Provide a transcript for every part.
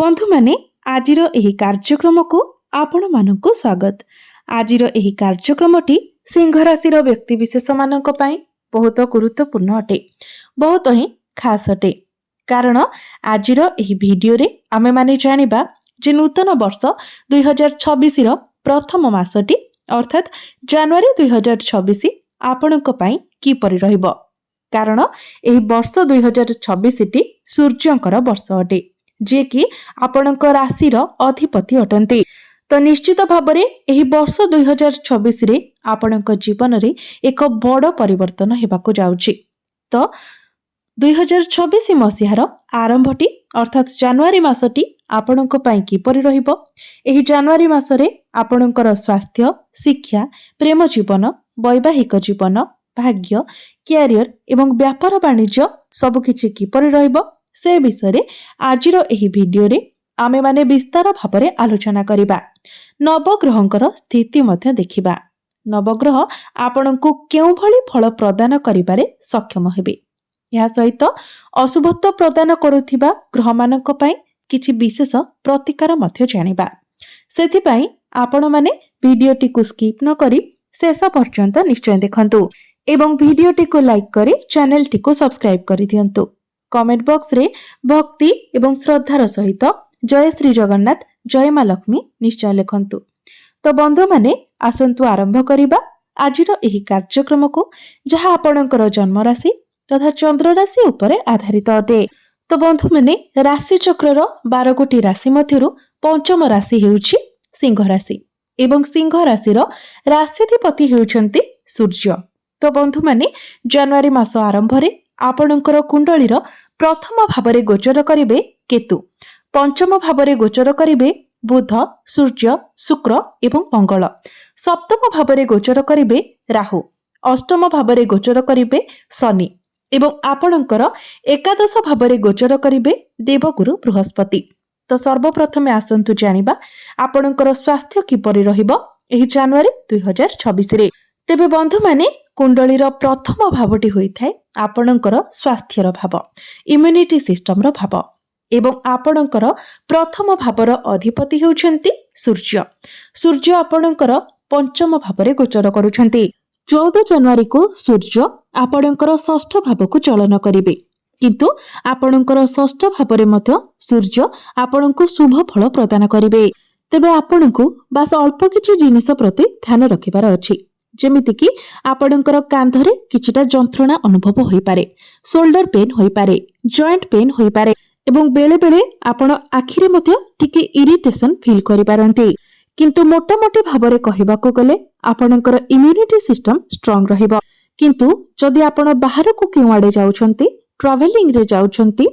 बंधु माने आजिर एही कार्यक्रमको आपण मानकु स्वागत। आजिर एही कार्यक्रमटी सिंह राशिर व्यक्तिविशेष मानक पई बहुत गुरुत्वपूर्ण अटे, बहुत ही खास अटे। कारण आजिर एही भिडियो रे आमे माने जानिबा जे नूतन वर्ष 2026 रो प्रथम मासटी अर्थात जनवरी 2026 आपणक पई किपरि रहिबो। कारण एही वर्ष 2026 टी सूर्यंकर वर्ष अटे, जे कि आपणक राशिर अधिपति अटंती। तो निश्चित भाबरे एही वर्ष 2026 रे आपणक जीवन रे एक बड़ परिवर्तन हेबाकु जाउची। तो 2026 मसिहार आरंभटी अर्थात जनवरी मासटी आपणक पई किपरि रहिबो। एही जनवरी मासरे आपणकर स्वास्थ्य, शिक्षा, प्रेम जीवन, वैवाहिक जीवन, भाग्य, कैरियर एवं व्यापार वाणिज्य सबकिछि किपरि रहिबो से विषय आजिर एही भिडियो रे आमे माने विस्तार भाबरे आलोचना करिबा। नवग्रहंकर स्थिति मध्य देखिबा। नवग्रह आपणको केउ भली फल प्रदान करिबारे सक्षम हेबे। या सहित अशुभत्व प्रदान करुथिबा ग्रह मानक पई किछि विशेष प्रतिकार मध्य जानिबा। सेथि पई आपण माने भिडियोटी को स्किप न करी शेष पर्यंत निश्चय देखंतु एवं भिडियोटी को लाइक करी चैनलटी को सब्सक्राइब करि दियंतु। कमेंट बॉक्स रे भक्ति एवं श्रद्धार सहित जय श्री जगन्नाथ, जय मां लक्ष्मी निश्चय लिखंतु। तो बंधु माने आसंतु आरंभ करिबा आजिर एही कार्यक्रम को, जहा आपणकर जन्म राशि तथा चंद्र राशि उपरे आधारित अटे। तो बंधु माने राशि चक्रर 12 गोटी राशि मध्यरु पंचम राशि हेउछि सिंह राशि एवं सिंह राशिर राशिधिपति हेउछंती सूर्य। तो बंधु माने जनवरी मास आरंभ रे आपणकर कुंडलीर प्रथम भावरे गोचर करिवे केतु, पंचम भावरे गोचर करिवे बुध, सूर्य, शुक्र एवं मंगल, सप्तम भावरे गोचर करिवे राहु, अष्टम भावरे गोचर करिवे शनि एवं आपणकर एकादश भावरे गोचर करिवे देवगुरु बृहस्पति। तो सर्वप्रथमे आसंतु जानिबा आपणकर स्वास्थ्य किपरि रहिबो एही जनवरी 2026 रे। तेबे बंधु माने कुंडलीर प्रथम भावटी होइथाय आपणकर स्वास्थ्यर भाव, इम्यूनिटी सिस्टम रो भाव एवं आपणकर प्रथम भावर अधिपति हेउछंती सूर्य। सूर्य आपणकर पंचम भावरे गोचर करूछंती। 14 जनवरी को सूर्य आपणकर षष्ठ भाव को चलन करिवे, किंतु आपणकर षष्ठ भावरे मध्य सूर्य आपणको शुभ फल प्रदान करिवे। तेबे आपणको बास अल्प किछि जिनिस प्रति ध्यान रखिबार अछि, जेमिति कि आपणकर कांधरे किछिटा जंत्रणा अनुभव होई पारे, शोल्डर पेन होई पारे, जॉइंट पेन होई पारे एवं बेले बेले आपण आखिरे मध्य टिके इरिटेशन फील करि पारंती। किंतु मोटा मोटी भाबरे कहिबाको गले आपणकर इम्यूनिटी सिस्टम स्ट्रांग रहिबो। किंतु जदि आपण बाहर को केवाडे जाउछंती, ट्रैवलिंग रे जाउछंती,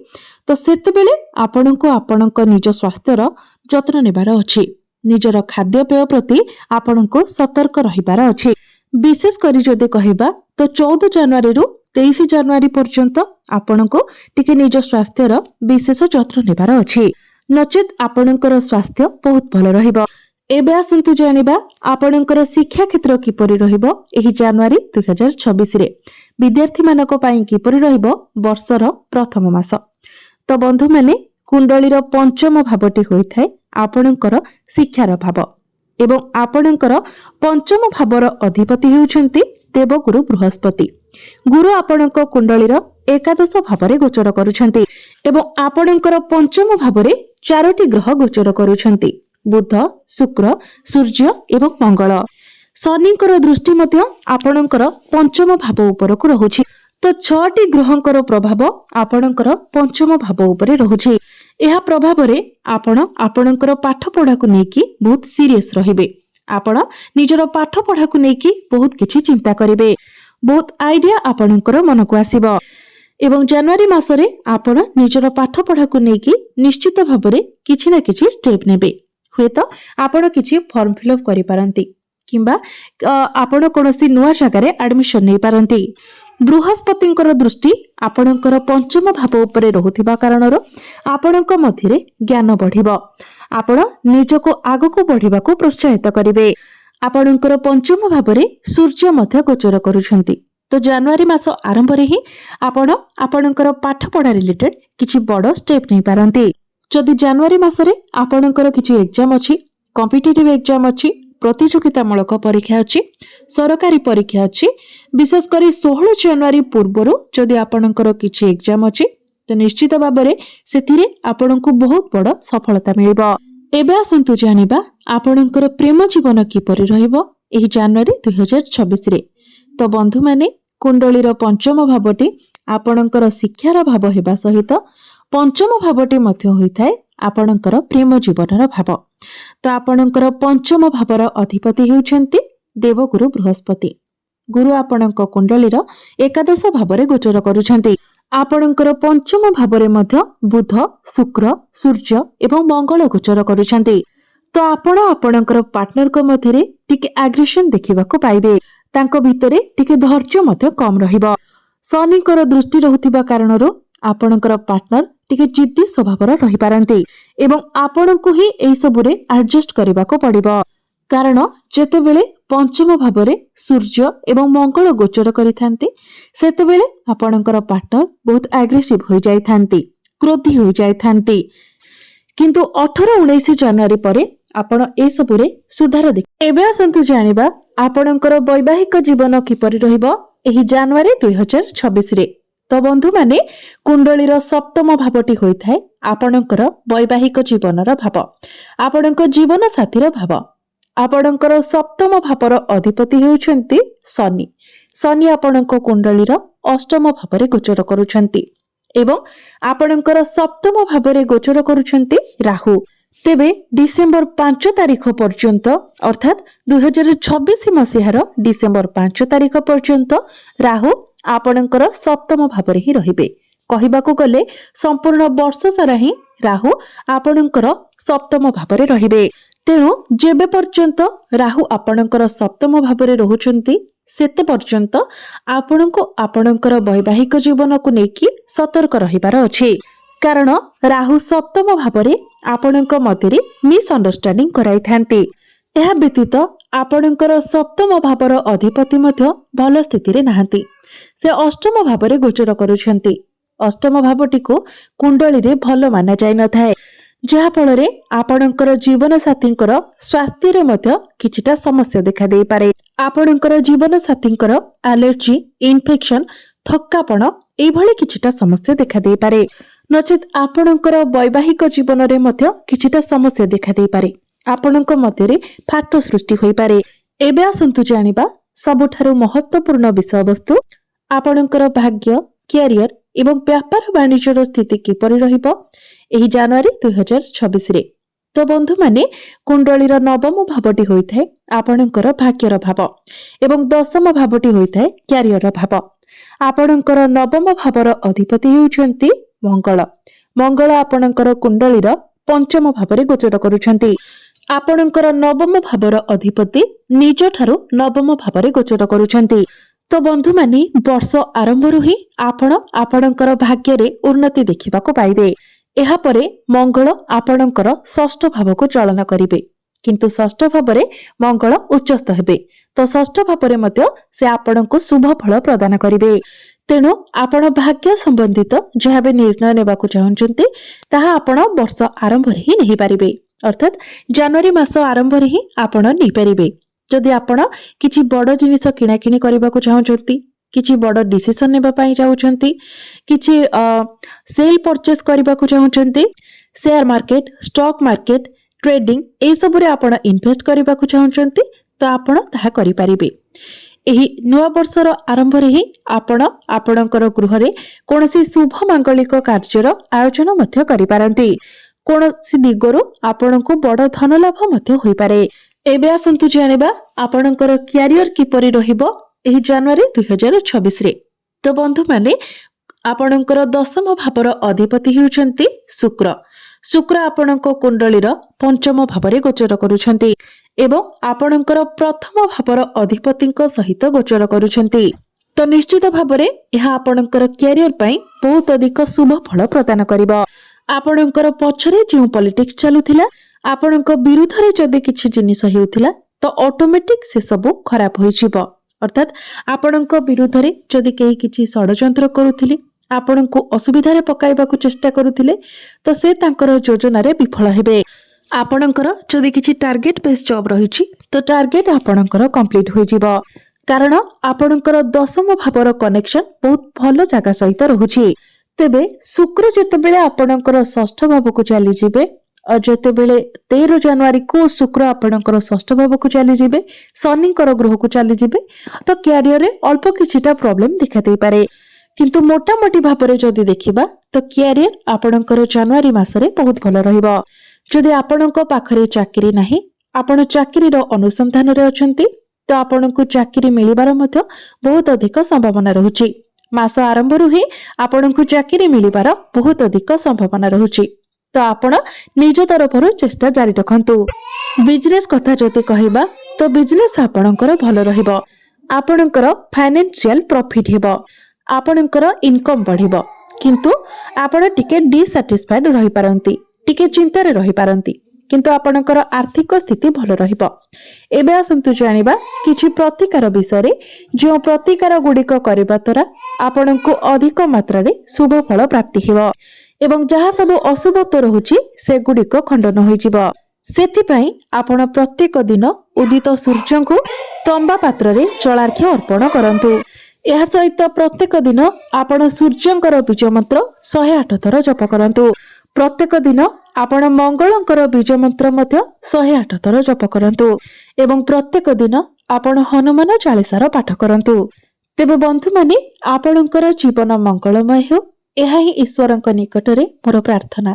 तो सेते बेले आपणको आपणक निज स्वास्थ्यर जत्न नेबार अछि। निजर खाद्य पेय प्रति आपणको सतर्क रहिबार अछि। विशेष करी जदि कहिबा तो 14 जनवरी रु 23 जनवरी पर्यंत आपणको टिके निज स्वास्थ्यर विशेष जत्न नेबार अछि, नचेत आपणकर स्वास्थ्य बहुत भल रहिबो। एबे आसंतु जानिबा आपणकर शिक्षा क्षेत्र किपरि रहिबो एही जनवरी 2026 रे। विद्यार्थी मानक पई किपरि रहिबो वर्षर प्रथम मास। तो बंधु माने कुंडलीर पंचम भावटी होइथाय आपणकर शिक्षार भाव एवं आपणकर पंचम भावर अधिपति हेउछंती देवगुरु बृहस्पति। गुरु आपणक कुंडलीर एकादश भावरे गोचर करूछंती एवं आपणकर पंचम भावरे 4टी ग्रह गोचर करूछंती, बुध, शुक्र, सूर्य एवं मंगल। शनिकर दृष्टि मध्य आपणकर पंचम भाव उपरକୁ रहुछि। तो 6टी ग्रहंकर प्रभाव आपणकर पंचम भाव उपरे रहुछि। एहा प्रभाव रे आपणकर पाठ पढ़ा को नेकी बहुत सीरियस रहिबे। आपण निजर पाठ पढ़ा को नेकी बहुत किछि चिंता करिवे, बहुत आइडिया आपणकर मन को आसीबो एवं जनवरी मासरे आपण निजर पाठ पढ़ा को नेकी निश्चित भाबरे किछि ना किछि स्टेप नेबे। हेतो आपण किछि फॉर्म फिल अप करि पारंती किंबा आपण कोनोसी नुवा जगारे एडमिशन नै पारंती। बृहस्पतिंकर दृष्टि आपणकर पंचम भाव उपरे रहुथिबा कारणरो आपणक मध्यरे ज्ञान बढ़िबो। आपण निजको आगको बढ़िबाको प्रोत्साहित करिवे। आपणकर पंचम भावरे सूर्य मध्य गोचर करूछंती। तो जनवरी मास आरंभ रे ही आपण आपणकर पाठ पढ़ा रिलेटेड किछि बड़ स्टेप नै पारंती। जदि जनवरी मासरे आपणकर किछि एग्जाम अछि, कॉम्पिटिटिव एग्जाम अछि, प्रतियोगितामूलक परीक्षा अछि, सरकारी परीक्षा अछि, विशेष करी 16 जनवरी पूर्वरु जदि आपणकर किछि एग्जाम अछि तो निश्चित भाबरे सेथिरे आपणको बहुत बड़ सफलता मिलिबो। एबे आसंतु जानिबा आपणकर प्रेम जीवन किपरि रहिबो एही जनवरी 2026 रे। तो बंधु माने कुंडलीर पंचम भावटी आपणकर शिक्षार भाव हेबा सहित पंचम भावटी मध्य होइथाय आपणकर प्रेम जीवनर भाव। तो आपणकर पंचम भावर अधिपति हेउछन्ति देवगुरु बृहस्पति। गुरु आपणक कुंडलीर एकादश भावरे गोचर करूछन्ति। आपणकर पंचम भावरे मध्य बुध, शुक्र, सूर्य एवं मंगल गोचर करूछन्ति। तो आपण आपणकर पार्टनर को मध्यरे टिके एग्रेशन देखिबाको पाइबे। तांको भितरे टिके धैर्य मध्य कम रहिबो। शनिकर दृष्टि रहुथिबा कारणरो आपणकर पार्टनर टिके जिद्दी स्वभावर रहि पारंती एवं आपणको ही एई सबुरे एडजस्ट करबाको पड़िबो। कारण जेतेबेले पंचम भावरे सूर्य एवं मंगल गोचर करिथांती सेतेबेले आपणकर पार्टनर बहुत एग्रेसिव होई जाइथांती, क्रोधी होई जाइथांती। किंतु 18-19 जनवरी परे आपण ए सबुरे सुधार देख। एबे आसंतु जानिबा आपणकर वैवाहिक जीवन किपरि रहिबो एही जनवरी 2026 रे। तो बंधु माने कुंडलीर सप्तम भावटी होइथाय आपणकर वैवाहिक जीवनर भाव, आपणक जीवन साथीर भाव। आपणकर सप्तम भावर अधिपति हेउछन्ति शनि। शनि आपणक कुंडलीर अष्टम भावरे गोचर करूछन्ति एवं आपणकर सप्तम भावरे गोचर करूछन्ति राहु। तेबे डिसेंबर 5 तारिख पर्यंत अर्थात 2026 मसीहार डिसेंबर 5 तारिख पर्यंत राहु आपणकर सप्तम भावरे ही रहिबे। कहिबाको गले संपूर्ण वर्ष सारा ही राहु आपणकर सप्तम भावरे रहिबे। तेणु जेबे पर्यंत राहु आपणकर सप्तम भावरे रहुछन्ति सेते पर्यंत आपणको आपणकर वैवाहिक जीवन को नेकी सतर्क रहिबार अछि। कारण राहु सप्तम भावरे आपणक मध्यरे मिसअंडरस्टैंडिंग कराइथांती। एहा व्यतीत आपणकर सप्तम भावर अधिपति मध्य भल स्थिति रे नाहंती। से अष्टम भावरे गोचर करूछन्ति। अष्टम भावटी को कुंडली रे भल माना जाय न थाए, जहा फଳରେ आपणकर जीवन साथींकर स्वास्थ्य रे मध्य किछिटा समस्या देखा देई पारे। आपणकर जीवन साथींकर एलर्जी, इन्फेक्शन, थक्कापण एई भଳି किछिटा समस्या देखा देई पारे। नचेत आपणकर वैवाहिक जीवन रे मध्य किछिटा समस्या देखा देई पारे। आपणक मध्यरे फाट सृष्टि होई पारे। एबे आसंतु जानिबा सबुठारु महत्वपूर्ण विषय वस्तु आपणकर भाग्य, कैरियर एवं व्यापार वाणिज्यर स्थिति किपरि रहिबो एही जनवरी 2026 रे। तो बंधु माने कुंडलीर नवम भावटी होइथाय आपणकर भाग्यर भाव एवं दशम भावटी होइथाय कैरियर भाव। आपणकर नवम भावर अधिपति हेउछन्ति मंगल। मंगल आपणकर कुंडलीर पंचम भावरे गोचर करूछन्ति। आपणकर नवम भावर अधिपति निज ठारू नवम भावरे गोचर करूछन्ति। तो बंधु माने वर्ष आरंभरु ही आपणकर भाग्य रे उन्नति देखिबाको पाइबे। एहा परे मंगल आपणकर षष्ठ भाव को चलन करिवे, किंतु षष्ठ भावरे मंगल उच्चस्थ हेबे। तो षष्ठ भावरे मध्य से आपणको शुभ फल प्रदान करिवे। तेणु आपण भाग्य संबंधित जहाँ भी निर्णय नेबाकु चाहन्छन्ति ताहा आपण वर्ष आरंभ रे ही नहीं पारिबे, अर्थात जनवरी मास आरंभ रे ही आपण नहीं पारिबे। जदि आपण किछि बड़ जिनिस किणाकिणी करबाकु चाहन्छन्ति, किछि बड़ डिसिजन नेबा पई चाहन्छन्ति, किछि सेल परचेस करबाकु चाहन्छन्ति, share market, stock market, trading ए सब रे आपण इन्वेस्ट करबाकु चाहन्छन्ति तो आपण ताहा करि पारिबे। एही नुआ वर्षर आरंभ रे ही आपण आपणकर गृह रे कोनोसी शुभ मांगलिक कार्यर आयोजन मध्य करि पारंती। कोनोसी दिगरु आपणको बड़ धन लाभ मध्य होई पारे। एबे आसंतु जानिबा आपणकर कैरियर किपरि रहिबो एही जनवरी 2026 रे। तो बंधु माने आपणकर दशम भावर अधिपति हेउछन्ति शुक्र। शुक्र आपणको कुंडलीर पंचम भावरे गोचर करूछन्ति एवं आपणकर प्रथम भावर अधिपतिଙ୍କ सहित गोचर करूछन्ति। तो निश्चित भावरे यह आपणकर कैरियर पई बहुत अधिक शुभ फल प्रदान करिवो। आपणकर पछरे जे पॉलिटिक्स चलुथिला, आपणक विरुद्ध रे जदि किछि जिनिस हेउथिला तो ऑटोमेटिक से सब खराब होई जिवो। अर्थात आपणक विरुद्ध रे जदि केही किछि षडयंत्र करूथिली, ଆପଣଙ୍କୁ ଅସୁବିଧାରେ ପକାଇବାକୁ ଚେଷ୍ଟା କରୁଥିଲେ ତ ସେ ତାଙ୍କର ଯୋଜନାରେ ବିଫଳ ହେବେ। ଆପଣଙ୍କର ଯଦି କିଛି ଟାର୍ଗେଟ ବେସ୍ ଜବ୍ ରହିଛି ତ ଟାର୍ଗେଟ ଆପଣଙ୍କର କମ୍ପ୍ଲିଟ୍ ହୋଇଯିବ, କାରଣ ଆପଣଙ୍କର ଦଶମ ଭାବର କନେକ୍ସନ ବହୁତ ଭଲ ଜାଗା ସହିତ ରହୁଛି। ତେବେ ଶୁକ୍ର ଯେତେବେଳେ ଆପଣଙ୍କର ଷଷ୍ଠ ଭାବକୁ ଚାଲିଯିବେ, ଯେତେବେଳେ 13 ଜାନୁଆରୀକୁ ଶୁକ୍ର ଆପଣଙ୍କର ଷଷ୍ଠ ଭାବକୁ ଚାଲିଯିବେ, ଶନିଙ୍କର ଗ୍ରହକୁ ଚାଲିଯିବେ, ତ କ୍ୟାରିୟରରେ ଅଳ୍ପ କିଛିଟା ପ୍ରୋବ୍ଲେମ ଦେଖା ଦେଇପାରେ। କିନ୍ତୁ ମୋଟାମୋଟି ଭାବରେ ଯଦି ଦେଖିବା ତ କ୍ୟାରିୟର ଆପଣଙ୍କର ଜାନୁଆରୀ ମାସରେ ବହୁତ ଭଲ ରହିବ। ଯଦି ଆପଣଙ୍କ ପାଖରେ ଚାକିରି ନାହିଁ, ଆପଣ ଚାକିରିର ଅନୁସନ୍ଧାନରେ ଅଛନ୍ତି, ତ ଆପଣଙ୍କୁ ଚାକିରି ମିଳିବାର ମଧ୍ୟ ବହୁତ ଅଧିକ ସମ୍ଭାବନା ରହୁଛି। ମାସ ଆରମ୍ଭରୁ ହିଁ ଆପଣଙ୍କୁ ଚାକିରି ମିଳିବାର ବହୁତ ଅଧିକ ସମ୍ଭାବନା ରହୁଛି, ତ ଆପଣ ନିଜ ତରଫରୁ ଚେଷ୍ଟା ଜାରି ରଖନ୍ତୁ। ବିଜନେସ କଥା ଯଦି କହିବା ତ ବିଜନେସ ଆପଣଙ୍କର ଭଲ ରହିବ। ଆପଣଙ୍କର ଫାଇନାନ୍ସିଆଲ ପ୍ରଫିଟ ହେବ, ଆପଣଙ୍କର ଇନକମ ବଢିବ, କିନ୍ତୁ ଆପଣ ଟିକେ ଡିସାଟିସ୍ଫାଇଡ ରହିପାରନ୍ତି, ଟିକେ ଚିନ୍ତାରେ ରହିପାରନ୍ତି, କିନ୍ତୁ ଆପଣଙ୍କର ଆର୍ଥିକ ସ୍ଥିତି ଭଲ ରହିବ। ଏବେ ଆସନ୍ତୁ ଜାଣିବା କିଛି ପ୍ରତିକାର ବିଷୟରେ, ଯେଉଁ ପ୍ରତିକାର ଗୁଡିକ କରିବା ଦ୍ୱାରା ଆପଣଙ୍କୁ ଅଧିକ ମାତ୍ରାରେ ଶୁଭ ଫଳ ପ୍ରାପ୍ତି ହେବ ଏବଂ ଯାହା ସବୁ ଅଶୁଭତ୍ୱ ରହୁଛି ସେଗୁଡିକ ଖଣ୍ଡନ ହୋଇଯିବ। ସେଥିପାଇଁ ଆପଣ ପ୍ରତ୍ୟେକ ଦିନ ଉଦିତ ସୂର୍ଯ୍ୟଙ୍କୁ ତମ୍ବା ପାତ୍ରରେ ଜଳାର୍ଘ୍ୟ ଅର୍ପଣ କରନ୍ତୁ। ଏହା ସହିତ ପ୍ରତ୍ୟେକ ଦିନ ଆପଣ ସୂର୍ଯ୍ୟଙ୍କର ବୀଜ ମନ୍ତ୍ର 108 ଥର ଜପ କରନ୍ତୁ। ପ୍ରତ୍ୟେକ ଦିନ ଆପଣ ମଙ୍ଗଳଙ୍କର ବୀଜ ମନ୍ତ୍ର ମଧ୍ୟ 108 ଥର ଜପ କରନ୍ତୁ ଏବଂ ପ୍ରତ୍ୟେକ ଦିନ ଆପଣ ହନୁମାନ ଚାଳିଶାର ପାଠ କରନ୍ତୁ। ତେବେ ବନ୍ଧୁମାନେ, ଆପଣଙ୍କର ଜୀବନ ମଙ୍ଗଳମୟ ହେଉ, ଏହା ହିଁ ଈଶ୍ୱରଙ୍କ ନିକଟରେ ମୋର ପ୍ରାର୍ଥନା।